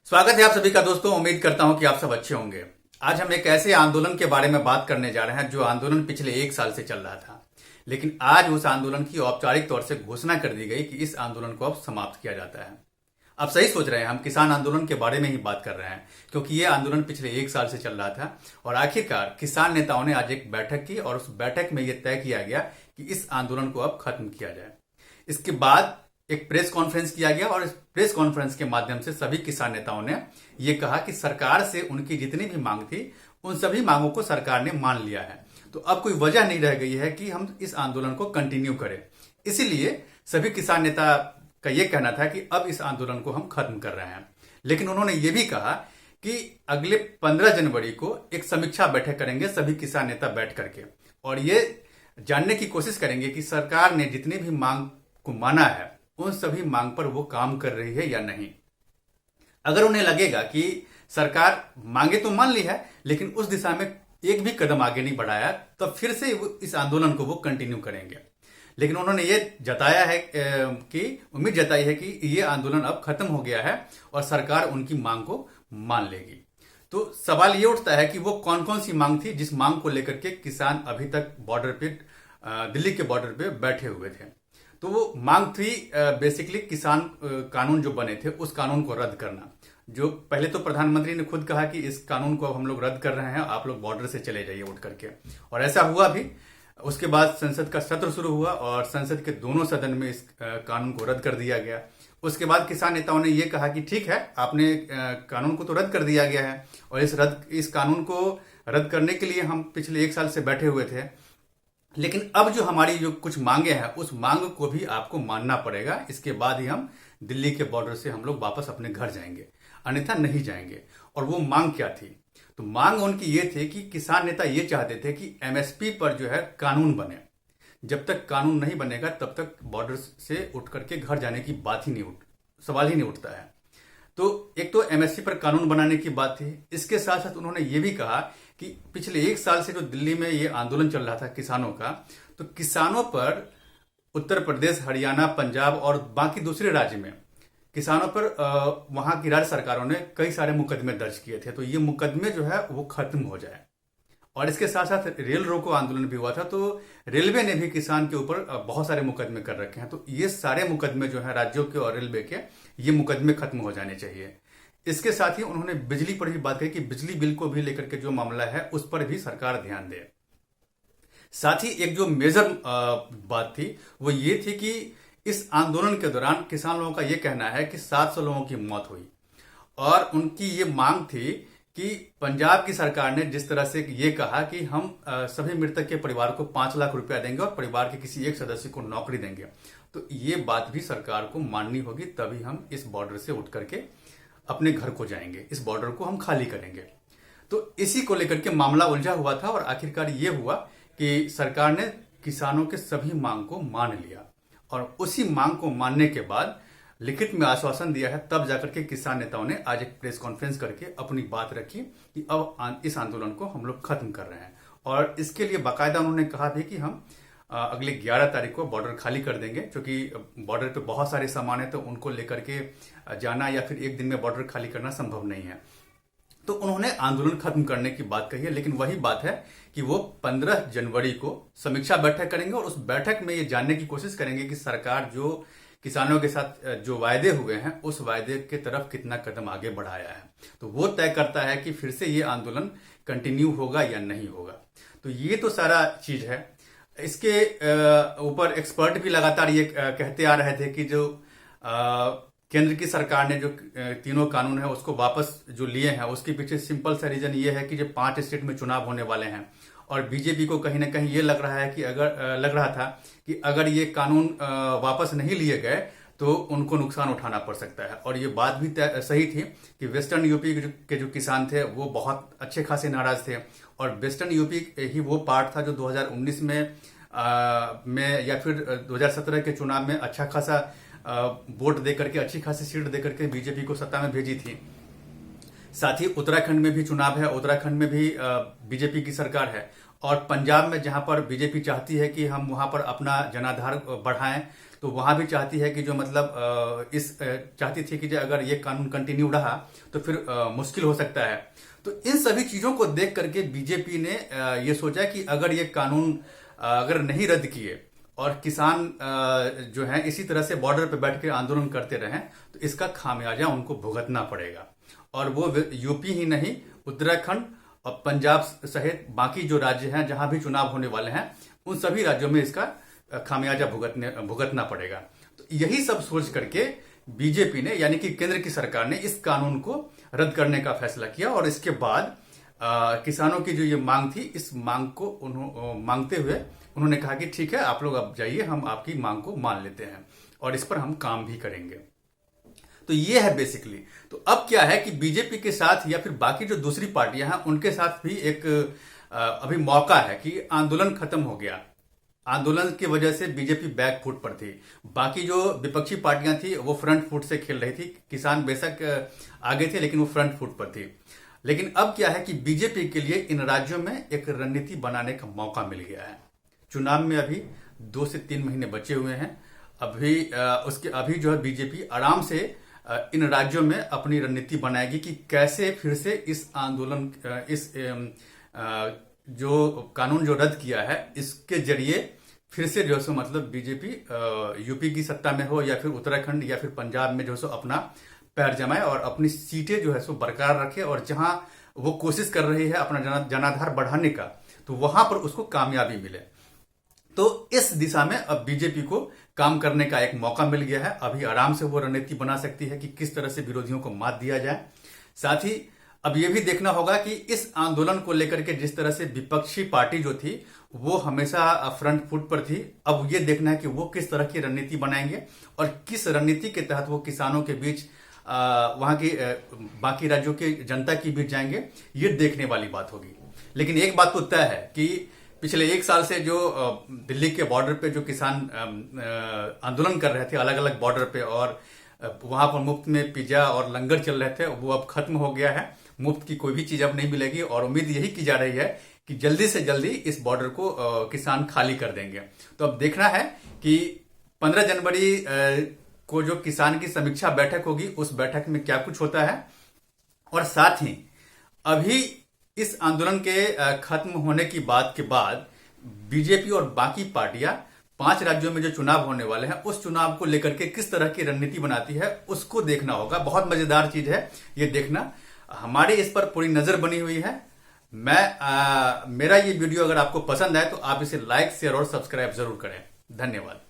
स्वागत है आप सभी का दोस्तों। उम्मीद करता हूं कि आप सब अच्छे होंगे। आज हम एक ऐसे आंदोलन के बारे में बात करने जा रहे हैं जो आंदोलन पिछले 1 साल से चल रहा था, लेकिन आज उस आंदोलन की औपचारिक तौर से घोषणा कर दी गई कि इस आंदोलन को अब समाप्त किया जाता है। आप सही सोच रहे हैं, हम किसान आंदोलन के बारे में ही बात कर रहे हैं, क्योंकि ये आंदोलन पिछले 1 साल से चल रहा था और आखिरकार किसान नेताओं ने आज एक बैठक की और उस बैठक में यह तय किया गया कि इस आंदोलन को अब खत्म किया जाए। इसके बाद एक प्रेस कॉन्फ्रेंस किया गया और इस प्रेस कॉन्फ्रेंस के माध्यम से सभी किसान नेताओं ने यह कहा कि सरकार से उनकी जितनी भी मांग थी उन सभी मांगों को सरकार ने मान लिया है। तो अब कोई वजह नहीं रह गई है कि हम इस आंदोलन को कंटिन्यू करें। इसीलिए सभी किसान नेता का यह कहना था कि अब इस आंदोलन को हम खत्म कर रहे हैं। लेकिन उन्होंने यह भी कहा कि अगले 15 जनवरी को एक समीक्षा बैठक करेंगे सभी किसान नेता बैठ करके, और ये जानने की कोशिश करेंगे कि सरकार ने जितनी भी मांग को माना है उन सभी मांग पर वो काम कर रही है या नहीं। अगर उन्हें लगेगा कि सरकार मांगे तो मान ली है लेकिन उस दिशा में एक भी कदम आगे नहीं बढ़ाया, तो फिर से इस आंदोलन को वो कंटिन्यू करेंगे। लेकिन उन्होंने ये जताया है कि उम्मीद जताई है कि ये आंदोलन अब खत्म हो गया है और सरकार उनकी मांग को मान लेगी। तो सवाल ये उठता है कि वो कौन कौन सी मांग थी जिस मांग को लेकर के किसान अभी तक बॉर्डर पे, दिल्ली के बॉर्डर पे बैठे हुए थे। तो वो मांग थी बेसिकली किसान कानून जो बने थे उस कानून को रद्द करना। जो पहले तो प्रधानमंत्री ने खुद कहा कि इस कानून को अब हम लोग रद्द कर रहे हैं, आप लोग बॉर्डर से चले जाइए उठ करके, और ऐसा हुआ भी। उसके बाद संसद का सत्र शुरू हुआ और संसद के दोनों सदन में इस कानून को रद्द कर दिया गया। उसके बाद किसान नेताओं ने यह कहा कि ठीक है, आपने कानून को तो रद्द कर दिया गया है और इस कानून को रद्द करने के लिए हम पिछले 1 साल से बैठे हुए थे, लेकिन अब जो हमारी जो कुछ मांगे हैं उस मांग को भी आपको मानना पड़ेगा। इसके बाद ही हम दिल्ली के बॉर्डर से हम लोग वापस अपने घर जाएंगे, अन्यथा नहीं जाएंगे। और वो मांग क्या थी? तो मांग उनकी ये थी कि किसान नेता ये चाहते थे कि एमएसपी पर जो है कानून बने। जब तक कानून नहीं बनेगा तब तक बॉर्डर से उठ करके घर जाने की बात ही सवाल ही नहीं उठता है। तो एक तो एमएसपी पर कानून बनाने की बात थी। इसके साथ साथ उन्होंने ये भी कहा कि पिछले 1 साल से जो दिल्ली में ये आंदोलन चल रहा था किसानों का, तो किसानों पर उत्तर प्रदेश, हरियाणा, पंजाब और बाकी दूसरे राज्य में किसानों पर वहां की राज्य सरकारों ने कई सारे मुकदमे दर्ज किए थे। तो ये मुकदमे जो है वो खत्म हो जाए। और इसके साथ साथ रेल रोको आंदोलन भी हुआ था, तो रेलवे ने भी किसान के ऊपर बहुत सारे मुकदमे कर रखे हैं। तो ये सारे मुकदमे जो है राज्यों के और रेलवे के, ये मुकदमे खत्म हो जाने चाहिए। इसके साथ ही उन्होंने बिजली पर भी बात कही कि बिजली बिल को भी लेकर के जो मामला है उस पर भी सरकार ध्यान दे। साथ ही एक जो मेजर बात थी वो ये थी कि इस आंदोलन के दौरान किसान लोगों का ये कहना है कि 700 लोगों की मौत हुई और उनकी ये मांग थी कि पंजाब की सरकार ने जिस तरह से ये कहा कि हम सभी मृतक के परिवार को 5 लाख रुपया देंगे और परिवार के किसी एक सदस्य को नौकरी देंगे, तो ये बात भी सरकार को माननी होगी, तभी हम इस बॉर्डर से उठ करके अपने घर को जाएंगे, इस बॉर्डर को हम खाली करेंगे। तो इसी को लेकर के मामला उलझा हुआ था और आखिरकार ये हुआ कि सरकार ने किसानों के सभी मांग को मान लिया और उसी मांग को मानने के बाद लिखित में आश्वासन दिया है। तब जाकर के किसान नेताओं ने आज एक प्रेस कॉन्फ्रेंस करके अपनी बात रखी कि अब इस आंदोलन को हम लोग खत्म कर रहे हैं और इसके लिए बाकायदा उन्होंने कहा भी कि हम अगले 11 तारीख को बॉर्डर खाली कर देंगे, क्योंकि बॉर्डर पे बहुत सारे सामान है तो उनको लेकर के जाना या फिर एक दिन में बॉर्डर खाली करना संभव नहीं है। तो उन्होंने आंदोलन खत्म करने की बात कही है, लेकिन वही बात है कि वो 15 जनवरी को समीक्षा बैठक करेंगे और उस बैठक में ये जानने की कोशिश करेंगे कि सरकार जो किसानों के साथ जो वायदे हुए हैं उस वायदे के तरफ कितना कदम आगे बढ़ाया है। तो वो तय करता है कि फिर से ये आंदोलन कंटिन्यू होगा या नहीं होगा। तो ये तो सारा चीज है। इसके ऊपर एक्सपर्ट भी लगातार ये कहते आ रहे थे कि जो केंद्र की सरकार ने जो तीनों कानून है उसको वापस जो लिए हैं उसके पीछे सिंपल सा रीजन ये है कि जो 5 स्टेट में चुनाव होने वाले हैं और बीजेपी को कहीं ना कहीं ये लग रहा है कि लग रहा था कि अगर ये कानून वापस नहीं लिए गए तो उनको नुकसान उठाना पड़ सकता है। और ये बात भी सही थी कि वेस्टर्न यूपी के जो किसान थे वो बहुत अच्छे खासे नाराज थे और वेस्टर्न यूपी ही वो पार्ट था जो 2019 में या फिर 2017 के चुनाव में अच्छा खासा वोट देकर के, अच्छी खासी सीट देकर के बीजेपी को सत्ता में भेजी थी। साथ ही उत्तराखंड में भी चुनाव है, उत्तराखंड में भी बीजेपी की सरकार है और पंजाब में जहां पर बीजेपी चाहती है कि हम वहां पर अपना जनाधार बढ़ाएं, तो वहां भी चाहती है कि जो मतलब चाहती थी कि जो अगर ये कानून कंटिन्यू रहा तो फिर मुश्किल हो सकता है। तो इन सभी चीजों को देख करके बीजेपी ने ये सोचा कि अगर ये कानून अगर नहीं रद्द किए और किसान जो है इसी तरह से बॉर्डर पे बैठ के आंदोलन करते रहें तो इसका खामियाजा उनको भुगतना पड़ेगा। और वो यूपी ही नहीं, उत्तराखंड और पंजाब सहित बाकी जो राज्य हैं जहां भी चुनाव होने वाले हैं उन सभी राज्यों में इसका खामियाजा भुगतना पड़ेगा। तो यही सब सोच करके बीजेपी ने यानी कि केंद्र की सरकार ने इस कानून को रद्द करने का फैसला किया और इसके बाद किसानों की जो ये मांग थी, इस मांग को मांगते हुए उन्होंने कहा कि ठीक है, आप लोग अब जाइए, हम आपकी मांग को मान लेते हैं और इस पर हम काम भी करेंगे। तो ये है बेसिकली। तो अब क्या है कि बीजेपी के साथ या फिर बाकी जो दूसरी पार्टियां हैं उनके साथ भी एक अभी मौका है कि आंदोलन खत्म हो गया। आंदोलन की वजह से बीजेपी बैक फुट पर थी, बाकी जो विपक्षी पार्टियां थी वो फ्रंट फुट से खेल रही थी। किसान बेशक आगे थे लेकिन वो फ्रंट फुट पर थी। लेकिन अब क्या है कि बीजेपी के लिए इन राज्यों में एक रणनीति बनाने का मौका मिल गया है। चुनाव में अभी 2 से 3 महीने बचे हुए हैं। अभी जो है बीजेपी आराम से इन राज्यों में अपनी रणनीति बनाएगी कि कैसे फिर से इस आंदोलन जो कानून जो रद्द किया है इसके जरिए फिर से जो है मतलब बीजेपी यूपी की सत्ता में हो या फिर उत्तराखंड या फिर पंजाब में जो है अपना पैर जमाए और अपनी सीटें जो है सो बरकरार रखे और जहां वो कोशिश कर रही है अपना जनाधार बढ़ाने का तो वहां पर उसको कामयाबी मिले। तो इस दिशा में अब बीजेपी को काम करने का एक मौका मिल गया है। अभी आराम से वो रणनीति बना सकती है कि किस तरह से विरोधियों को मात दिया जाए। साथ ही अब ये भी देखना होगा कि इस आंदोलन को लेकर के जिस तरह से विपक्षी पार्टी जो थी वो हमेशा फ्रंट फुट पर थी, अब ये देखना है कि वो किस तरह की रणनीति बनाएंगे और किस रणनीति के तहत वो किसानों के बीच वहां की बाकी राज्यों की जनता के बीच जाएंगे, ये देखने वाली बात होगी। लेकिन एक बात तो तय है कि पिछले 1 साल से जो दिल्ली के बॉर्डर पे जो किसान आंदोलन कर रहे थे अलग अलग बॉर्डर पे और वहां पर मुफ्त में पिज्जा और लंगर चल रहे थे, वो अब खत्म हो गया है। मुफ्त की कोई भी चीज अब नहीं मिलेगी और उम्मीद यही की जा रही है कि जल्दी से जल्दी इस बॉर्डर को किसान खाली कर देंगे। तो अब देखना है कि 15 जनवरी को जो किसान की समीक्षा बैठक होगी उस बैठक में क्या कुछ होता है। और साथ ही अभी इस आंदोलन के खत्म होने की बात के बाद बीजेपी और बाकी पार्टियां 5 राज्यों में जो चुनाव होने वाले हैं उस चुनाव को लेकर के किस तरह की रणनीति बनाती है उसको देखना होगा। बहुत मजेदार चीज है ये देखना। हमारी इस पर पूरी नजर बनी हुई है। मेरा ये वीडियो अगर आपको पसंद आए तो आप इसे लाइक, शेयर और सब्सक्राइब जरूर करें। धन्यवाद।